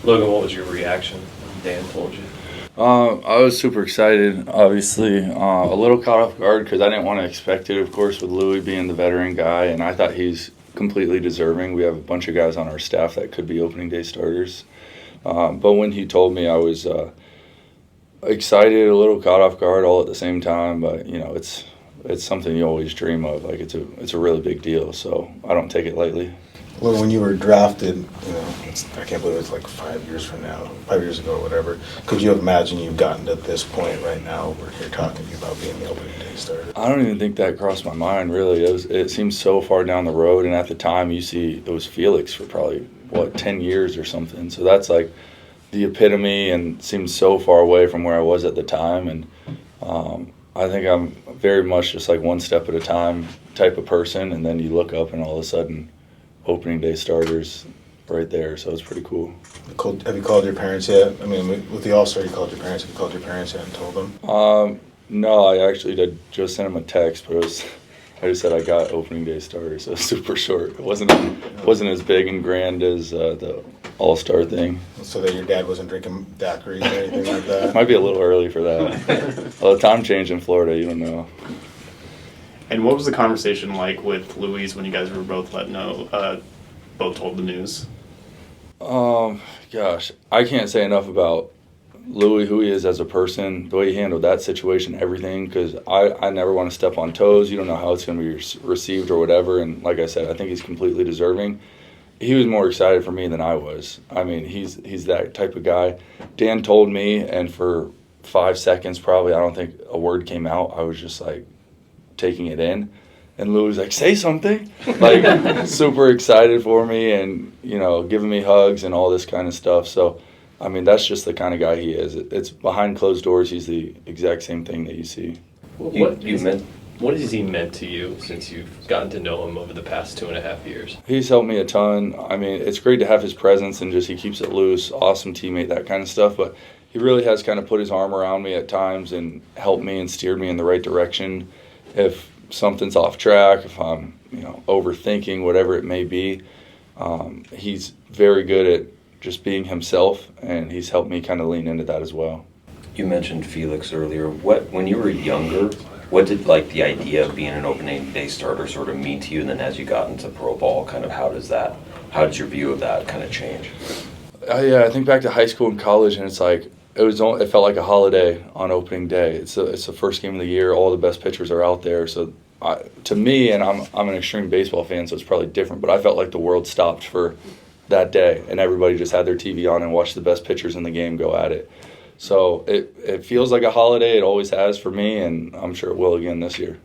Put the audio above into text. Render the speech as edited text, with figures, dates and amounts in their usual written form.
Logan, what was your reaction when Dan told you? I was super excited, obviously. A little caught off guard because I didn't want to expect it, of course, with Louis being the veteran guy, and I thought he's completely deserving. We have a bunch of guys on our staff that could be opening day starters. But when he told me, I was excited, a little caught off guard all at the same time. But, it's something you always dream of. Like, it's a really big deal, so I don't take it lightly. Well, when you were drafted, I can't believe it's like 5 years from now, 5 years ago or whatever. Could you have imagined you've gotten to this point right now where you're talking about being the opening day starter? I don't even think that crossed my mind, really. It seems so far down the road, and at the time, you see it was Felix for probably, 10 years or something. So that's like the epitome and seems so far away from where I was at the time. And I think I'm very much just like one step at a time type of person, and then you look up and all of a sudden opening day starters right there, so it's pretty cool. Have you called your parents yet? I mean, with the All-Star, you called your parents. Have you called your parents yet and told them? No, I actually did just send them a text, but I just said I got opening day starters, so super short. It wasn't as big and grand as the All-Star thing. So that your dad wasn't drinking daiquiris or anything like that? Might be a little early for that. Well, the time change in Florida, you don't know. And what was the conversation like with Louise when you guys were both both told the news? Gosh, I can't say enough about Louis, who he is as a person, the way he handled that situation, everything, because I never want to step on toes. You don't know how it's going to be received or whatever, and like I said, I think he's completely deserving. He was more excited for me than I was. I mean, he's that type of guy. Dan told me, and for 5 seconds probably, I don't think a word came out. I was just like taking it in, and Louis was like, say something, like super excited for me, and giving me hugs and all this kind of stuff. So I mean, that's just the kind of guy he is. It's behind closed doors, he's the exact same thing that you see. What has he meant to you since you've gotten to know him over the past 2.5 years? He's helped me a ton. I mean, it's great to have his presence and just he keeps it loose, awesome teammate, that kind of stuff, but he really has kind of put his arm around me at times and helped me and steered me in the right direction. If something's off track, if I'm overthinking, whatever it may be, he's very good at just being himself, and he's helped me kind of lean into that as well. You mentioned Felix earlier. When you were younger, what did the idea of being an opening day starter sort of mean to you? And then as you got into pro ball, kind of how did your view of that kind of change? Yeah, I think back to high school and college, and it's like it felt like a holiday on opening day. It's the first game of the year. All the best pitchers are out there. So to me, and I'm an extreme baseball fan, so it's probably different, but I felt like the world stopped for that day, and everybody just had their TV on and watched the best pitchers in the game go at it. So it feels like a holiday. It always has for me, and I'm sure it will again this year.